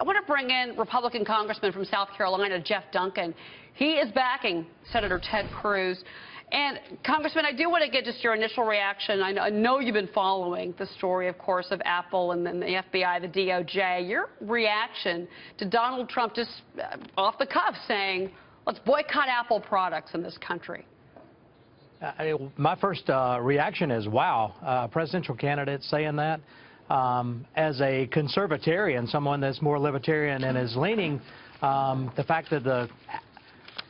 I want to bring in Republican Congressman from South Carolina, Jeff Duncan. He is backing Senator Ted Cruz. And, Congressman, I do want to get just your initial reaction. I know you've been following the story, of course, of Apple and then the FBI, the DOJ. Your reaction to Donald Trump just off the cuff saying, let's boycott Apple products in this country. My first reaction is, wow, presidential candidate saying that. As a conservatarian, someone that's more libertarian and is leaning, the fact that the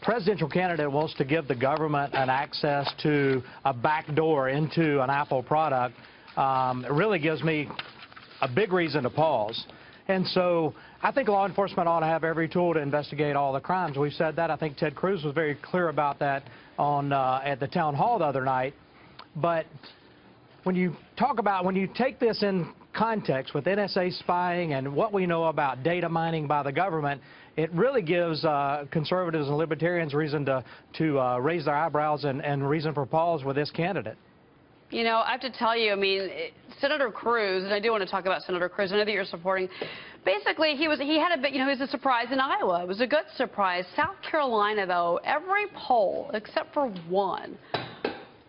presidential candidate wants to give the government an access to a back door into an Apple product really gives me a big reason to pause. And so I think law enforcement ought to have every tool to investigate all the crimes. We've said that. I think Ted Cruz was very clear about that on at the town hall the other night. But when you take this in context with NSA spying and what we know about data mining by the government, it really gives conservatives and libertarians reason to raise their eyebrows and reason for pause with this candidate. You know, I have to tell you, I mean, Senator Cruz, and I do want to talk about Senator Cruz, I know that you're supporting. Basically, he had a bit, you know, he was a surprise in Iowa. It was a good surprise. South Carolina, though, every poll, except for one,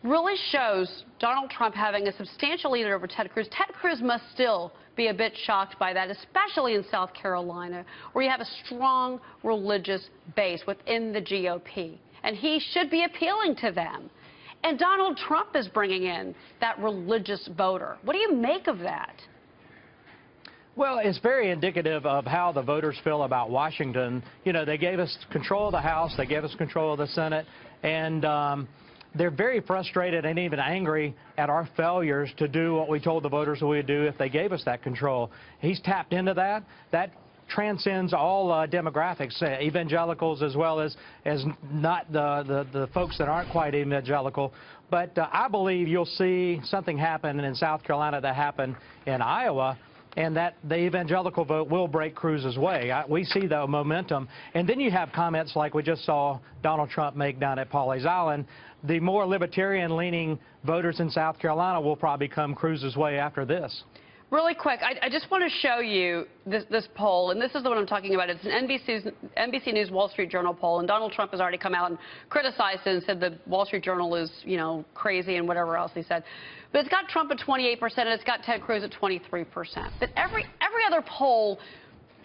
really shows Donald Trump having a substantial lead over Ted Cruz. Ted Cruz must still be a bit shocked by that, especially in South Carolina, where you have a strong religious base within the GOP. And he should be appealing to them. And Donald Trump is bringing in that religious voter. What do you make of that? Well, it's very indicative of how the voters feel about Washington. You know, they gave us control of the House, they gave us control of the Senate, and they're very frustrated and even angry at our failures to do what we told the voters we would do if they gave us that control. He's tapped into that. That transcends all demographics, evangelicals as well as not the folks that aren't quite evangelical. But I believe you'll see something happen in South Carolina that happened in Iowa, and that the evangelical vote will break Cruz's way. We see the momentum. And then you have comments like we just saw Donald Trump make down at Pawleys Island. The more libertarian-leaning voters in South Carolina will probably come Cruz's way after this. Really quick, I just want to show you this poll, and this is the one I'm talking about. It's an NBC News Wall Street Journal poll, and Donald Trump has already come out and criticized it and said the Wall Street Journal is, you know, crazy and whatever else he said. But it's got Trump at 28%, and it's got Ted Cruz at 23%. But every other poll,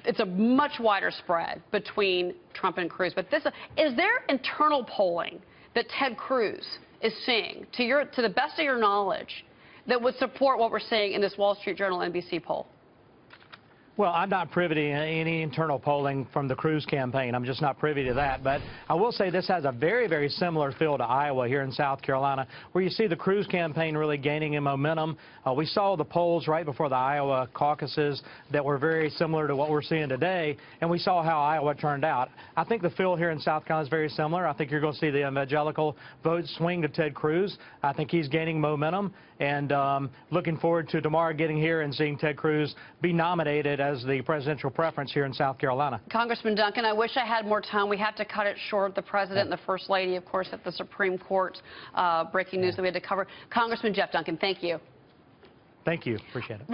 it's a much wider spread between Trump and Cruz. But is there internal polling that Ted Cruz is seeing, to the best of your knowledge, that would support what we're seeing in this Wall Street Journal NBC poll? Well, I'm not privy to any internal polling from the Cruz campaign. I'm just not privy to that. But I will say this has a very, very similar feel to Iowa here in South Carolina, where you see the Cruz campaign really gaining in momentum. We saw the polls right before the Iowa caucuses that were very similar to what we're seeing today, and we saw how Iowa turned out. I think the feel here in South Carolina is very similar. I think you're going to see the evangelical vote swing to Ted Cruz. I think he's gaining momentum, and looking forward to tomorrow getting here and seeing Ted Cruz be nominated as the presidential preference here in South Carolina. Congressman Duncan, I wish I had more time. We have to cut it short. The President and the First Lady, of course, at the Supreme Court, breaking news that we had to cover. Congressman Jeff Duncan, thank you. Thank you. Appreciate it.